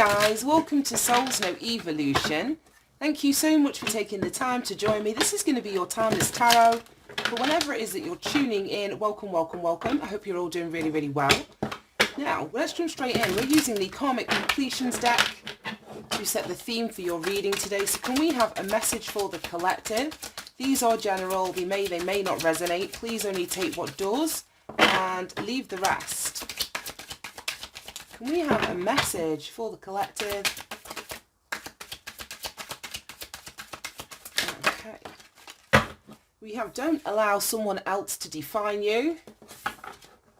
guys, welcome to Souls No Evolution. Thank you so much for taking the time to join me. This is going to be your Timeless Tarot. But whenever it is that you're tuning in, welcome, welcome, welcome. I hope you're all doing really, really well. Now, let's jump straight in. We're using the Karmic Completions deck to set the theme for your reading today. So can we have a message for the collective? These are general. They may not resonate. Please only take what does and leave the rest. Can we have a message for the collective? Okay. We have don't allow someone else to define you.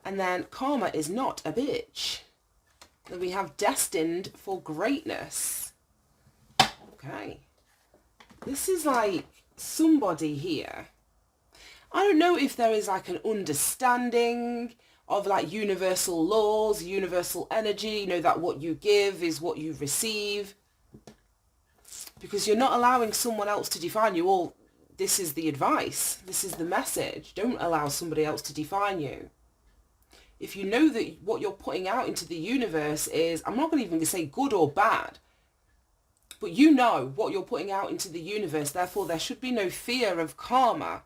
And then karma is not a bitch. Then we have destined for greatness. Okay. This is like somebody here. I don't know if there is like an understanding of like universal laws, universal energy, you know, that what you give is what you receive. Because you're not allowing someone else to define you. All this is the advice. This is the message. Don't allow somebody else to define you. If you know that what you're putting out into the universe is, I'm not going to even say good or bad, but you know what you're putting out into the universe, therefore there should be no fear of karma,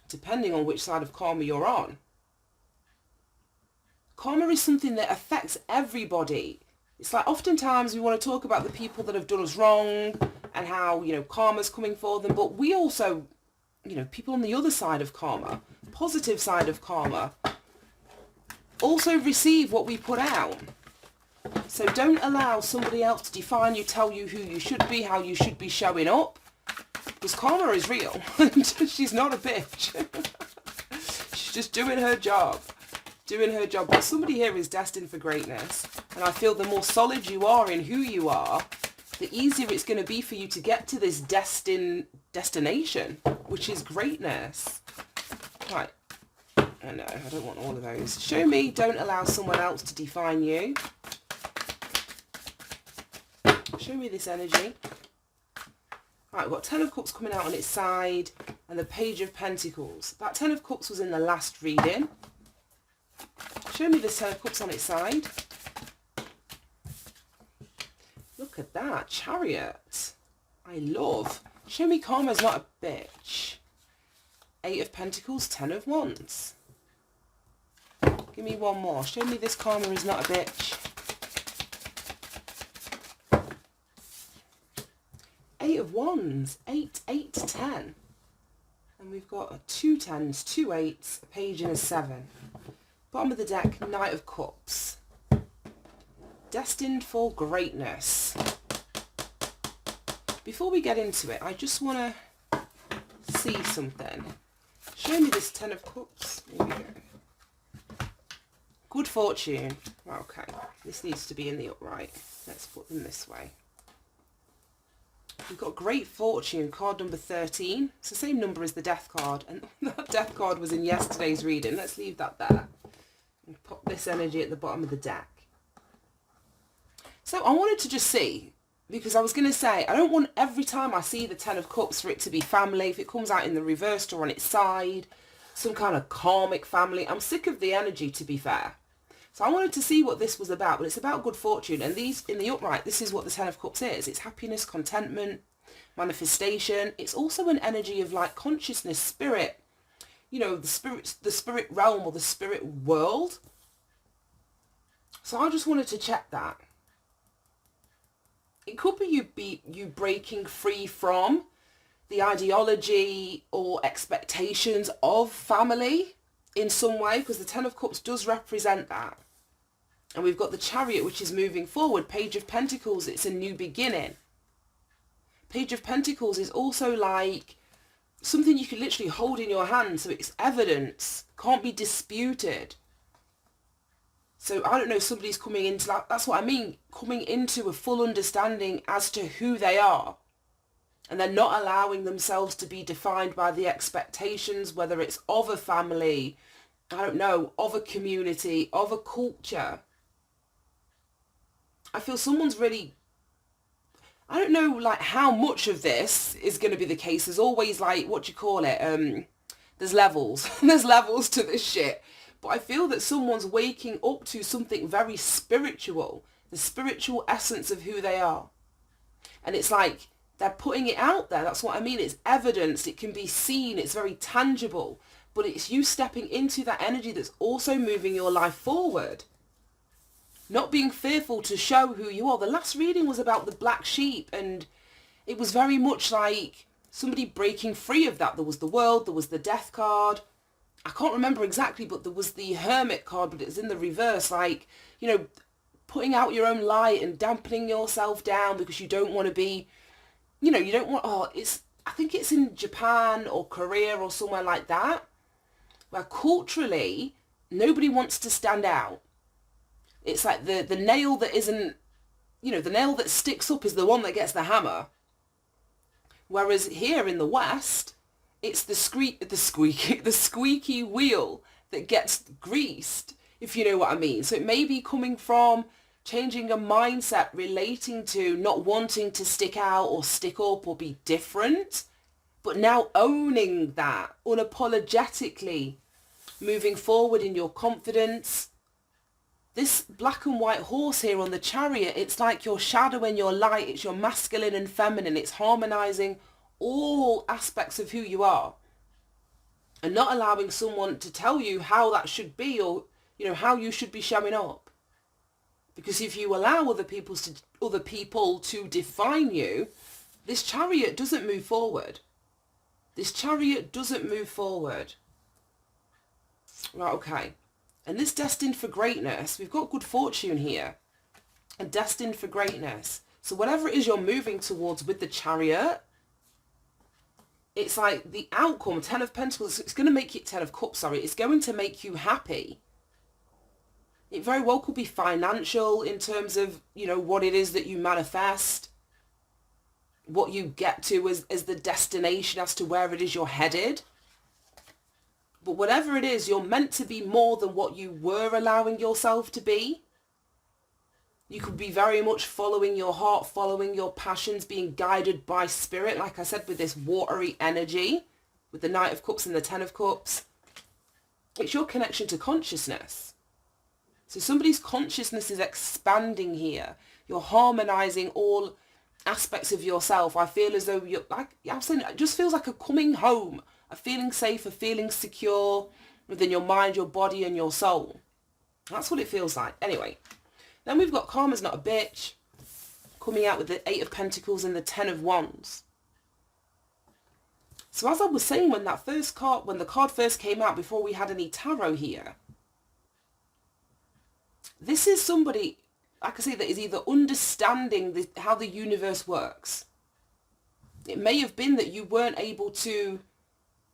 depending on which side of karma you're on. Karma is something that affects everybody. It's like oftentimes we want to talk about the people that have done us wrong and how, you know, karma's coming for them, but we also, you know, people on the other side of karma, positive side of karma, also receive what we put out. So don't allow somebody else to define you, tell you who you should be, how you should be showing up. Because karma is real. She's not a bitch. She's just doing her job. Doing her job. But somebody here is destined for greatness. And I feel the more solid you are in who you are, the easier it's going to be for you to get to this destination, which is greatness. Right. I know, I don't want all of those. Show me, don't allow someone else to define you. Show me this energy. Right, we've got 10 of Cups coming out on its side and the Page of Pentacles. That 10 of Cups was in the last reading. Show me this 10 of Cups on its side. Look at that, Chariot. I love. Show me karma's not a bitch. 8 of Pentacles, 10 of Wands. Give me one more. Show me this karma is not a bitch. 8 of Wands. 8, 8, 10. And we've got 2 10s, 2 8s, a page and a 7. Bottom of the deck, Knight of Cups. Destined for greatness. Before we get into it, I just want to see something. Show me this 10 of Cups. Here we go. Good fortune. Okay, this needs to be in the upright. Let's put them this way. We've got great fortune, card number 13. It's the same number as the death card. And that death card was in yesterday's reading. Let's leave that there. And put this energy at the bottom of the deck. So I wanted to just see, because I was going to say, I don't want every time I see the 10 of Cups for it to be family. If it comes out in the reversed or on its side, some kind of karmic family. I'm sick of the energy, to be fair. So I wanted to see what this was about, but it's about good fortune. And these, in the upright, this is what the 10 of Cups is. It's happiness, contentment, manifestation. It's also an energy of like consciousness, spirit, you know, the spirit realm or the spirit world. So I just wanted to check that. It could be you breaking free from the ideology or expectations of family in some way, because the 10 of Cups does represent that. And we've got the Chariot, which is moving forward. Page of Pentacles, it's a new beginning. Page of Pentacles is also like something you can literally hold in your hand, so it's evidence, can't be disputed. So I don't know, somebody's coming into that, that's what I mean, coming into a full understanding as to who they are. And they're not allowing themselves to be defined by the expectations, whether it's of a family, I don't know, of a community, of a culture. I feel someone's really, I don't know like how much of this is going to be the case. There's always like, what do you call it? There's levels. There's levels to this shit. But I feel that someone's waking up to something very spiritual, the spiritual essence of who they are. And it's like they're putting it out there. That's what I mean. It's evidence. It can be seen. It's very tangible. But it's you stepping into that energy that's also moving your life forward. Not being fearful to show who you are. The last reading was about the black sheep, and it was very much like somebody breaking free of that. There was the world, there was the death card. I can't remember exactly, but there was the hermit card, but it's in the reverse. Like, you know, putting out your own light and dampening yourself down because you don't want to be, you know, you don't want, I think it's in Japan or Korea or somewhere like that, where culturally, nobody wants to stand out. It's like the nail that isn't, you know, the nail that sticks up is the one that gets the hammer. Whereas here in the West, it's the squeaky wheel that gets greased, if you know what I mean. So it may be coming from changing a mindset relating to not wanting to stick out or stick up or be different, but now owning that unapologetically, moving forward in your confidence. This black and white horse here on the chariot, it's like your shadow and your light. It's your masculine and feminine. It's harmonizing all aspects of who you are and not allowing someone to tell you how that should be, or, you know, how you should be showing up. Because if you allow other people to define you, this chariot doesn't move forward. This chariot doesn't move forward. Right, okay. And this destined for greatness, we've got good fortune here. And destined for greatness. So whatever it is you're moving towards with the chariot, it's like the outcome, 10 of Pentacles, it's going to make you, 10 of Cups, sorry, it's going to make you happy. It very well could be financial in terms of, you know, what it is that you manifest, what you get to as the destination as to where it is you're headed. But whatever it is, you're meant to be more than what you were allowing yourself to be. You could be very much following your heart, following your passions, being guided by spirit, like I said, with this watery energy, with the Knight of Cups and the Ten of Cups. It's your connection to consciousness. So somebody's consciousness is expanding here. You're harmonizing all aspects of yourself. I feel as though you're, like I'm saying, it just feels like a coming home. A feeling safe, a feeling secure within your mind, your body and your soul. That's what it feels like. Anyway, then we've got Karma's Not a Bitch coming out with the 8 of Pentacles and the 10 of Wands. So as I was saying, when the card first came out, before we had any tarot here, this is somebody, like I say, that is either understanding how the universe works. It may have been that you weren't able to,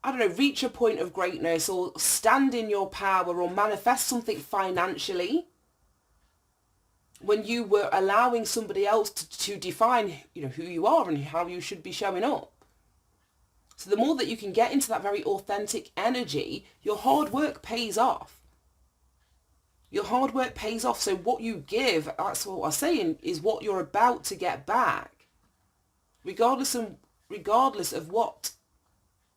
I don't know, reach a point of greatness or stand in your power or manifest something financially when you were allowing somebody else to define, you know, who you are and how you should be showing up. So the more that you can get into that very authentic energy, your hard work pays off. Your hard work pays off. So what you give, that's what I'm saying, is what you're about to get back. Regardless of what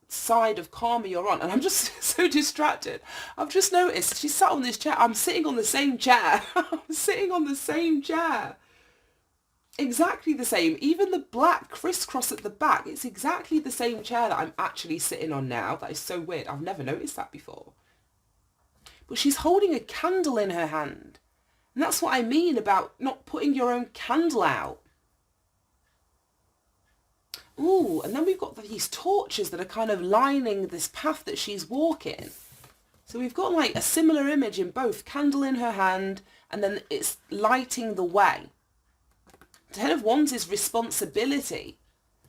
side of karma you're on. And I'm just so distracted. I've just noticed she sat on this chair. I'm sitting on the same chair. I'm sitting on the same chair. Exactly the same. Even the black crisscross at the back, it's exactly the same chair that I'm actually sitting on now. That is so weird. I've never noticed that before. But she's holding a candle in her hand. And that's what I mean about not putting your own candle out. Ooh, and then we've got these torches that are kind of lining this path that she's walking. So we've got like a similar image in both, candle in her hand, and then it's lighting the way. Ten of Wands is responsibility.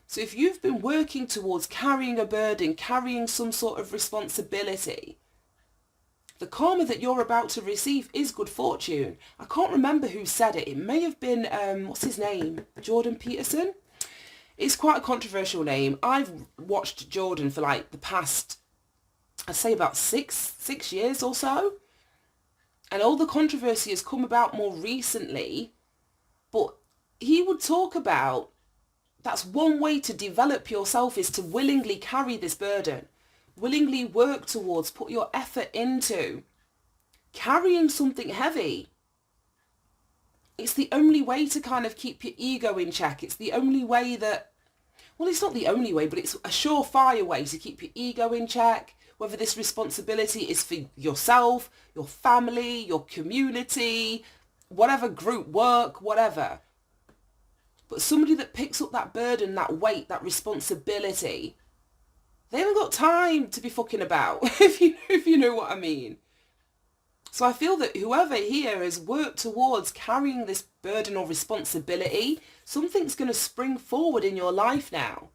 So if you've been working towards carrying a burden, carrying some sort of responsibility, the karma that you're about to receive is good fortune. I can't remember who said it. It may have been, what's his name? Jordan Peterson? It's quite a controversial name. I've watched Jordan for like the past, I'd say about six years or so. And all the controversy has come about more recently. But he would talk about, that's one way to develop yourself, is to willingly carry this burden. Willingly work towards, put your effort into carrying something heavy. it's the only way to kind of keep your ego in check. It's the only way that, well, it's not the only way, but it's a surefire way to keep your ego in check, whether this responsibility is for yourself, your family, your community, whatever group, work, whatever. But somebody that picks up that burden, that weight, that responsibility, they haven't got time to be fucking about, if you know what I mean. So I feel that whoever here has worked towards carrying this burden or responsibility, something's going to spring forward in your life now.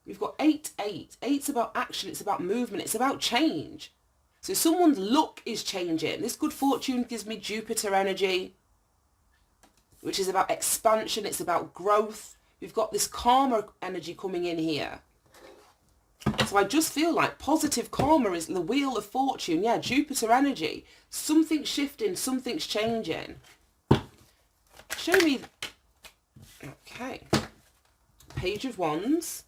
We've got 8, 8. 8's about action, it's about movement, it's about change. So someone's look is changing. This good fortune gives me Jupiter energy, which is about expansion, it's about growth. We've got this karma energy coming in here. So I just feel like positive karma is the wheel of fortune. Yeah, Jupiter energy. Something's shifting, something's changing. Show me. Okay. Page of Wands,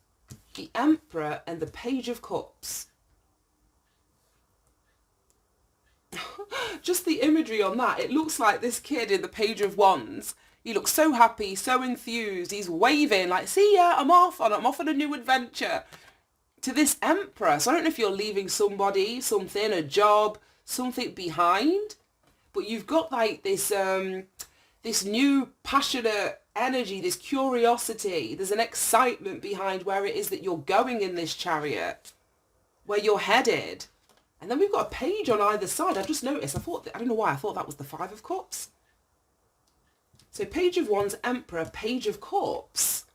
the Emperor, and the Page of Cups. Just the imagery on that. It looks like this kid in the Page of Wands. He looks so happy, so enthused. He's waving like, see ya, I'm off on a new adventure. To this Emperor. So I don't know if you're leaving somebody, something, a job, something behind, but you've got like this this new passionate energy, this curiosity. There's an excitement behind where it is that you're going in this chariot, where you're headed. And then we've got a page on either side. I just noticed, I don't know why, I thought that was the 5 of Cups. So Page of Wands, Emperor, Page of Cups.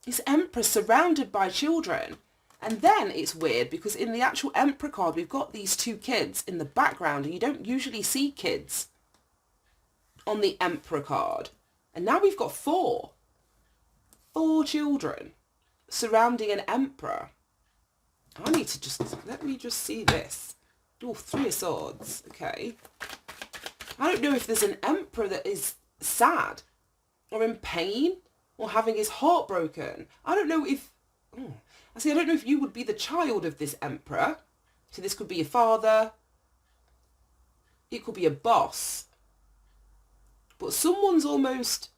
This Emperor surrounded by children. And then it's weird because in the actual Emperor card, we've got these 2 kids in the background, and you don't usually see kids on the Emperor card. And now we've got 4 children surrounding an Emperor. Let me just see this. Oh, 3 of Swords. Okay. I don't know if there's an Emperor that is sad or in pain or having his heart broken. I don't know if you would be the child of this Emperor. So this could be your father. It could be a boss. But someone's almost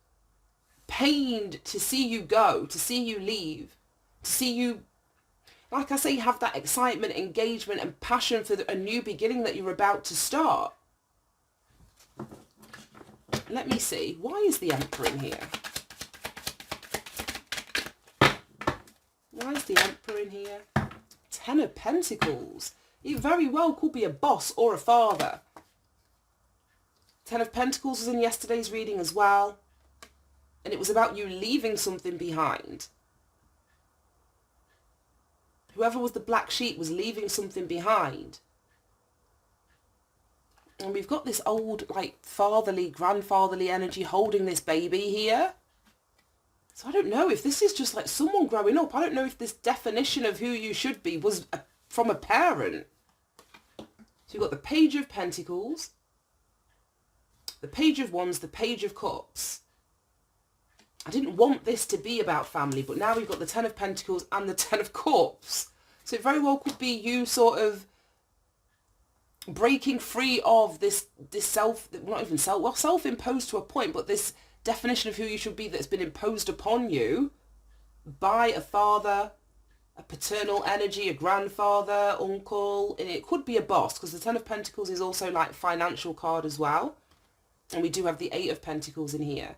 pained to see you go, to see you leave, to see you, like I say, have that excitement, engagement and passion for a new beginning that you're about to start. Let me see. Why is the Emperor in here? Why is the Emperor in here? 10 of Pentacles. It very well could be a boss or a father. 10 of Pentacles was in yesterday's reading as well. And it was about you leaving something behind. Whoever was the black sheep was leaving something behind. And we've got this old, like, fatherly, grandfatherly energy holding this baby here. So I don't know if this is just like someone growing up. I don't know if this definition of who you should be was from a parent. So you've got the Page of Pentacles, the Page of Wands, the Page of Cups. I didn't want this to be about family, but now we've got the 10 of Pentacles and the 10 of Cups. So it very well could be you sort of breaking free of this self-imposed to a point, but this definition of who you should be that's been imposed upon you by a father, a paternal energy, a grandfather, uncle, and it could be a boss, because the 10 of Pentacles is also like financial card as well. And we do have the 8 of Pentacles in here.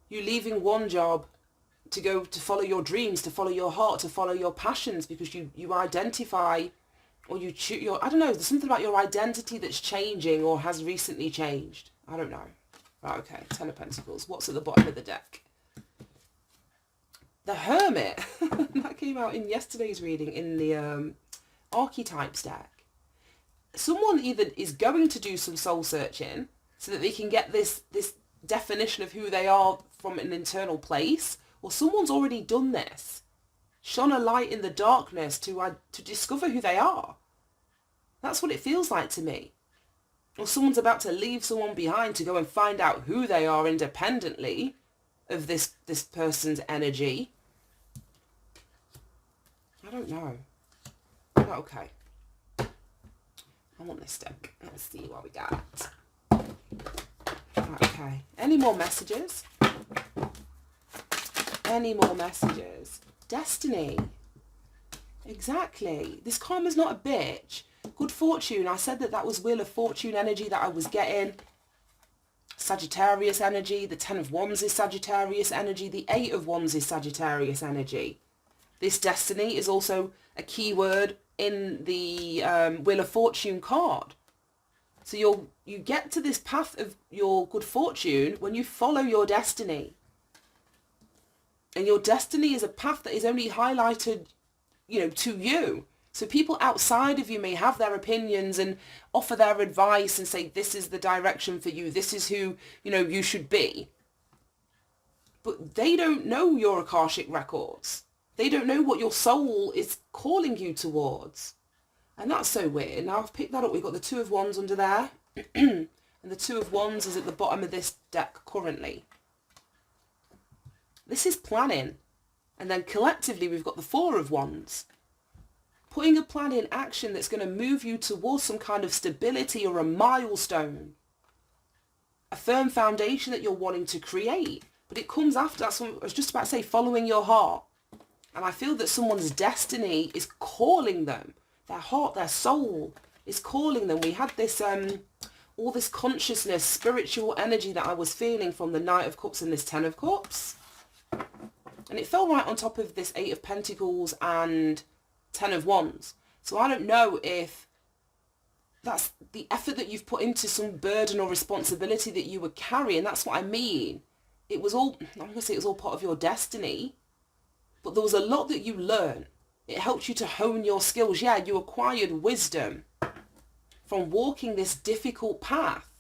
You leaving one job to go to follow your dreams, to follow your heart, to follow your passions, because you identify, or you choose your, I don't know, there's something about your identity that's changing or has recently changed. I don't know. Right, okay, 10 of Pentacles. What's at the bottom of the deck? The Hermit. That came out in yesterday's reading in the Archetypes deck. Someone either is going to do some soul searching so that they can get this definition of who they are from an internal place, or someone's already done this, shone a light in the darkness to discover who they are. That's what it feels like to me. Or someone's about to leave someone behind to go and find out who they are independently of this person's energy. I don't know. Okay. I want this deck. Let's see what we got. Okay. Any more messages? Any more messages? Destiny. Exactly. This karma's not a bitch. Good fortune. I said that was Wheel of Fortune energy that I was getting. Sagittarius energy. The 10 of Wands is Sagittarius energy. The 8 of Wands is Sagittarius energy. This destiny is also a keyword in the Wheel of Fortune card. So you get to this path of your good fortune when you follow your destiny. And your destiny is a path that is only highlighted, to you. So people outside of you may have their opinions and offer their advice and say, this is the direction for you. This is who, you should be. But they don't know your Akashic records. They don't know what your soul is calling you towards. And that's so weird. Now I've picked that up. We've got the 2 of Wands under there. And the 2 of Wands is at the bottom of this deck currently. This is planning. And then collectively we've got the 4 of Wands. Putting a plan in action that's going to move you towards some kind of stability or a milestone. A firm foundation that you're wanting to create. But it comes after, that's what I was just about to say, following your heart. And I feel that someone's destiny is calling them. Their heart, their soul is calling them. We had this, all this consciousness, spiritual energy that I was feeling from the Knight of Cups and this 10 of Cups. And it fell right on top of this 8 of Pentacles and 10 of Wands. So I don't know if that's the effort that you've put into some burden or responsibility that you were carrying. That's what I mean. It was all, I'm going to say it was all part of your destiny. But there was a lot that you learned. It helped you to hone your skills. Yeah, you acquired wisdom from walking this difficult path.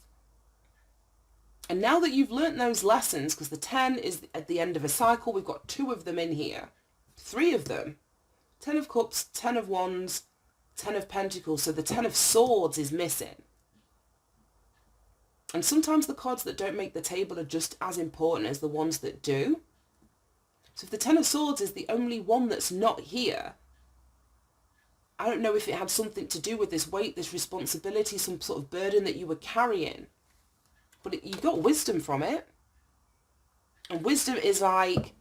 And now that you've learnt those lessons, because the 10 is at the end of a cycle, we've got 2 of them in here. 3 of them. 10 of Cups, 10 of Wands, 10 of Pentacles. So the 10 of Swords is missing. And sometimes the cards that don't make the table are just as important as the ones that do. So if the 10 of Swords is the only one that's not here, I don't know if it had something to do with this weight, this responsibility, some sort of burden that you were carrying. But you got wisdom from it. And wisdom is like,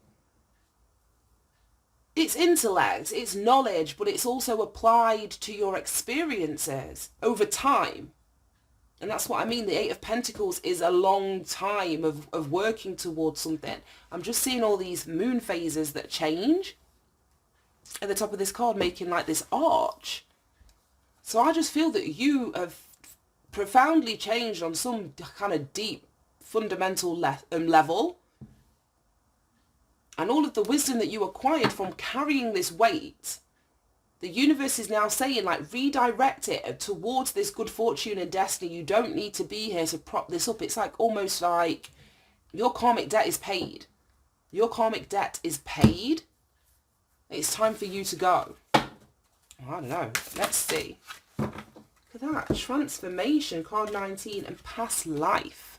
it's intellect, it's knowledge, but it's also applied to your experiences over time. And that's what I mean. The 8 of Pentacles is a long time of working towards something. I'm just seeing all these moon phases that change at the top of this card, making like this arch. So I just feel that you have profoundly changed on some kind of deep, fundamental level. And all of the wisdom that you acquired from carrying this weight, the universe is now saying, like, redirect it towards this good fortune and destiny. You don't need to be here to prop this up. It's like almost like your karmic debt is paid. Your karmic debt is paid. It's time for you to go. I don't know. Let's see. Look at that. Transformation, card 19, and past life.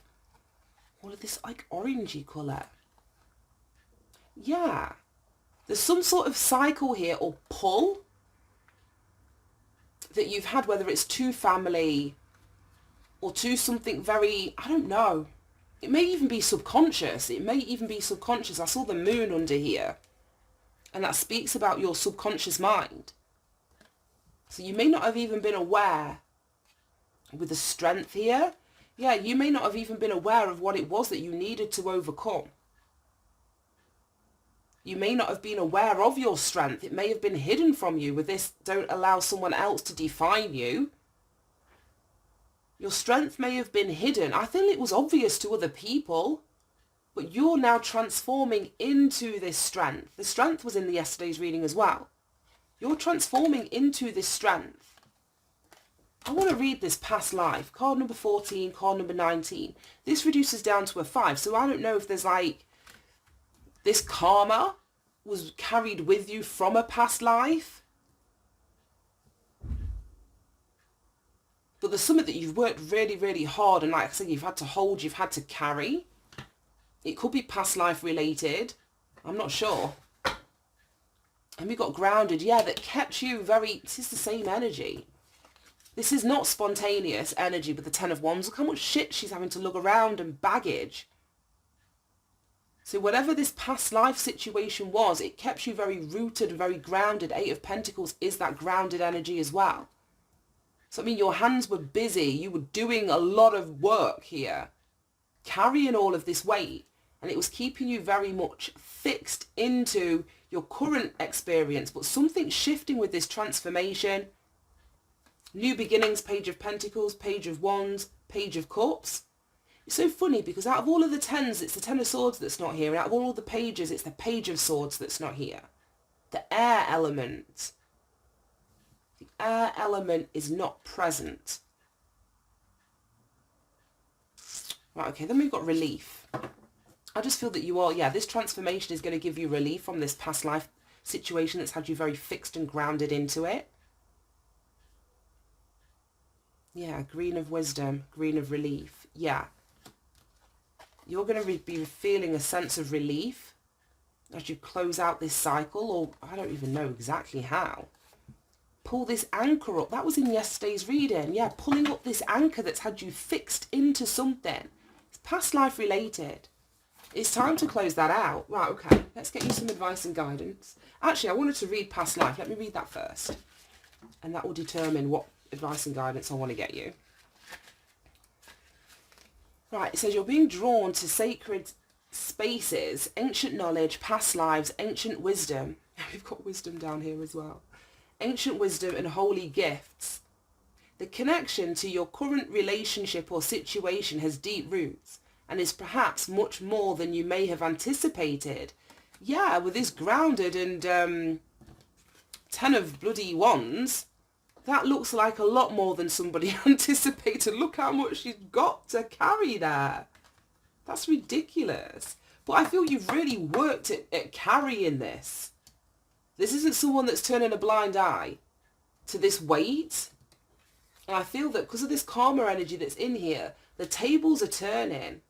What is this, like, orangey colour? Yeah. There's some sort of cycle here or pull that you've had, whether it's to family or to something very, I don't know. It may even be subconscious. It may even be subconscious. I saw the moon under here. And that speaks about your subconscious mind. So you may not have even been aware with the strength here. Yeah, you may not have even been aware of what it was that you needed to overcome. You may not have been aware of your strength. It may have been hidden from you with this, don't allow someone else to define you. Your strength may have been hidden. I think it was obvious to other people, but you're now transforming into this strength. The strength was in the yesterday's reading as well. You're transforming into this strength. I want to read this past life. Card number 14, card number 19. This reduces down to a 5. So I don't know if there's like, this karma was carried with you from a past life. But there's something that you've worked really, really hard, and like I said, you've had to hold, you've had to carry. It could be past life related. I'm not sure. And we got grounded, yeah, that kept you very, this is the same energy. This is not spontaneous energy with the Ten of Wands. Look how much shit she's having to lug around and baggage. So whatever this past life situation was, it kept you very rooted, very grounded. Eight of Pentacles is that grounded energy as well. So I mean, your hands were busy. You were doing a lot of work here, carrying all of this weight. And it was keeping you very much fixed into your current experience. But something's shifting with this transformation. New beginnings, Page of Pentacles, Page of Wands, Page of Cups. It's so funny because out of all of the tens, it's the Ten of Swords that's not here. And out of all of the pages, it's the Page of Swords that's not here. The air element. The air element is not present. Right, okay, then we've got relief. I just feel that you are, this transformation is going to give you relief from this past life situation that's had you very fixed and grounded into it. Yeah, Green of Wisdom, Green of Relief. Yeah. You're going to be feeling a sense of relief as you close out this cycle, or I don't even know exactly how. Pull this anchor up. That was in yesterday's reading. Yeah, pulling up this anchor that's had you fixed into something. It's past life related. It's time to close that out. Right, okay. Let's get you some advice and guidance. Actually, I wanted to read past life. Let me read that first. And that will determine what advice and guidance I want to get you. Right, it says you're being drawn to sacred spaces, ancient knowledge, past lives, ancient wisdom. We've got wisdom down here as well. Ancient wisdom and holy gifts. The connection to your current relationship or situation has deep roots and is perhaps much more than you may have anticipated. Yeah, with this grounded and Ten of bloody Wands, that looks like a lot more than somebody anticipated. Look how much she's got to carry there. That's ridiculous. But I feel you've really worked at carrying this. This isn't someone that's turning a blind eye to this weight. And I feel that because of this karma energy that's in here, the tables are turning.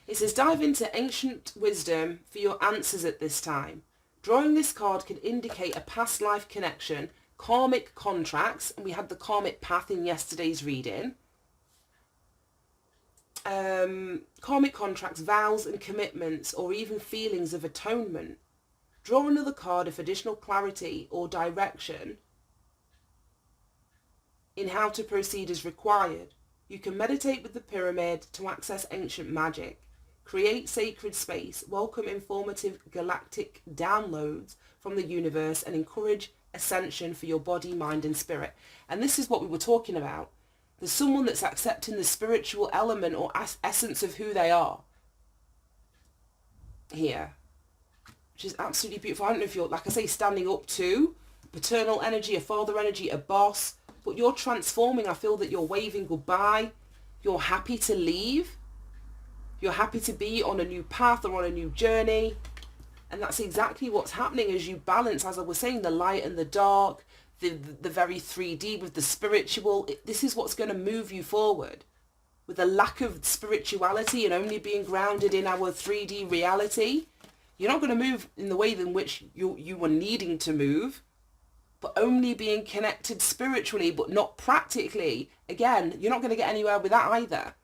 It says, dive into ancient wisdom for your answers at this time. Drawing this card can indicate a past life connection, karmic contracts, and we had the karmic path in yesterday's reading. Karmic contracts, vows and commitments, or even feelings of atonement. Draw another card if additional clarity or direction in how to proceed is required. You can meditate with the pyramid to access ancient magic. Create sacred space, welcome informative galactic downloads from the universe, and encourage ascension for your body, mind and spirit. And this is what we were talking about. There's someone that's accepting the spiritual element or essence of who they are here, which is absolutely beautiful. I don't know if you're, like I say, standing up to paternal energy, a father energy, a boss, but you're transforming. I feel that you're waving goodbye. You're happy to leave. You're happy to be on a new path or on a new journey. And that's exactly what's happening as you balance, as I was saying, the light and the dark, the very 3D with the spiritual. This is what's going to move you forward. With a lack of spirituality and only being grounded in our 3D reality, you're not going to move in the way in which you were needing to move, but only being connected spiritually, but not practically. Again, you're not going to get anywhere with that either.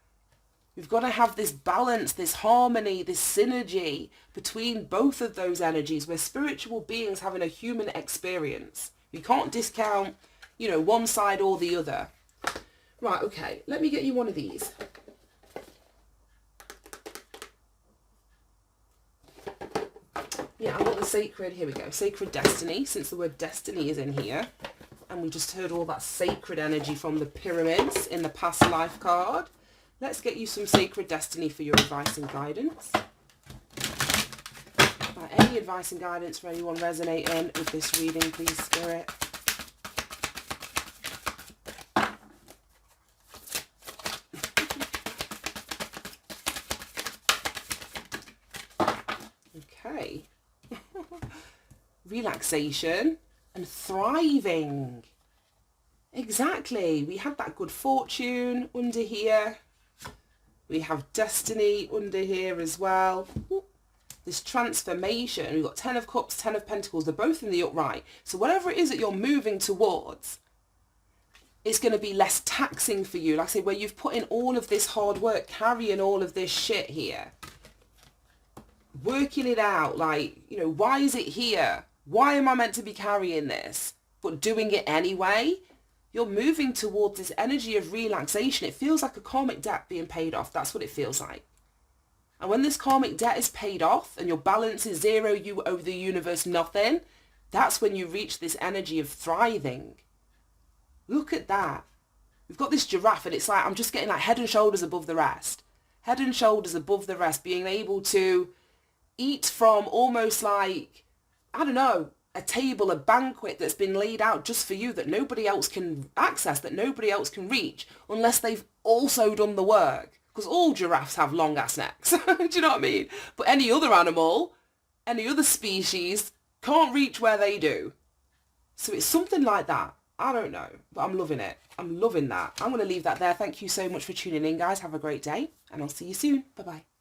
We've got to have this balance, this harmony, this synergy between both of those energies. We're spiritual beings having a human experience. You can't discount, one side or the other. Right, okay, let me get you one of these. Yeah, I want the sacred, here we go, sacred destiny, since the word destiny is in here. And we just heard all that sacred energy from the pyramids in the past life card. Let's get you some sacred destiny for your advice and guidance. Right, any advice and guidance for anyone resonating with this reading, please, Spirit. Okay. Relaxation and thriving. Exactly. We had that good fortune under here. We have destiny under here as well. This transformation. We've got 10 of Cups, 10 of Pentacles. They're both in the upright. So whatever it is that you're moving towards, it's going to be less taxing for you. Like I say, where you've put in all of this hard work, carrying all of this shit here, working it out, like, you know, why is it here? Why am I meant to be carrying this? But doing it anyway, you're moving towards this energy of relaxation. It feels like a karmic debt being paid off. That's what it feels like. And when this karmic debt is paid off and your balance is zero, you owe the universe nothing, that's when you reach this energy of thriving. Look at that. We've got this giraffe and it's like, I'm just getting like head and shoulders above the rest. Head and shoulders above the rest, being able to eat from almost like, I don't know, a table, a banquet that's been laid out just for you, that nobody else can access, that nobody else can reach, unless they've also done the work. Because all giraffes have long ass necks. Do you know what I mean? But any other animal, any other species can't reach where they do. So it's something like that. I don't know, but I'm loving it. I'm loving that. I'm going to leave that there. Thank you so much for tuning in, guys. Have a great day, and I'll see you soon. Bye-bye.